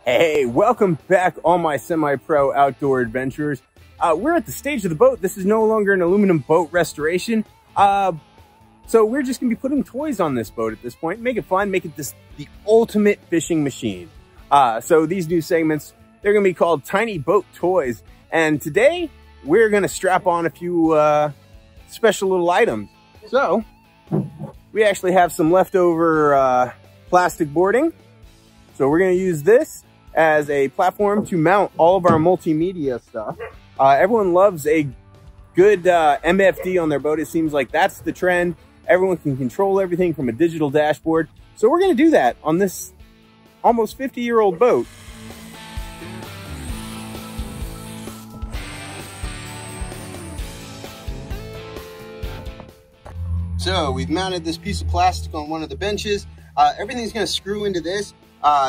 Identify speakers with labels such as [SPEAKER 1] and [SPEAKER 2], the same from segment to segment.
[SPEAKER 1] Hey, welcome back, all my semi-pro outdoor adventurers. We're at the stage of the boat. This is no longer an aluminum boat restoration. So we're just gonna be putting toys on this boat at this point, make it fun, make it the ultimate fishing machine. So these new segments, they're gonna be called Tiny Boat Toys. And today, we're gonna strap on a few special little items. So, we actually have some leftover plastic boarding. So we're gonna use this as a platform to mount all of our multimedia stuff. Everyone loves a good MFD on their boat. It seems like that's the trend. Everyone can control everything from a digital dashboard. So we're gonna do that on this almost 50-year-old boat. So we've mounted this piece of plastic on one of the benches. Everything's gonna screw into this.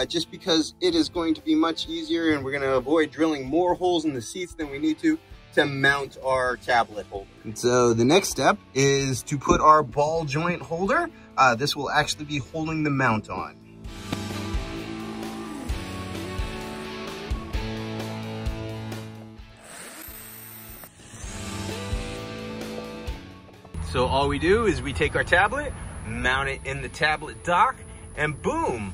[SPEAKER 1] Just because it is going to be much easier, and we're going to avoid drilling more holes in the seats than we need to mount our tablet holder. And so the next step is to put our ball joint holder. This will actually be holding the mount on. So all we do is we take our tablet, mount it in the tablet dock, and boom!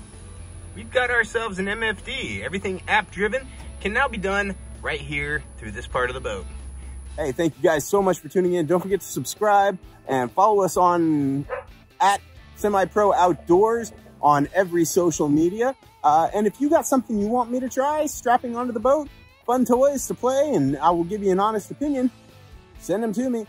[SPEAKER 1] We've got ourselves an MFD. Everything app driven can now be done right here through this part of the boat. Hey, thank you guys so much for tuning in. Don't forget to subscribe and follow us on at SemiPro Outdoors on every social media. And if you got something you want me to try strapping onto the boat, fun toys to play, and I will give you an honest opinion, send them to me.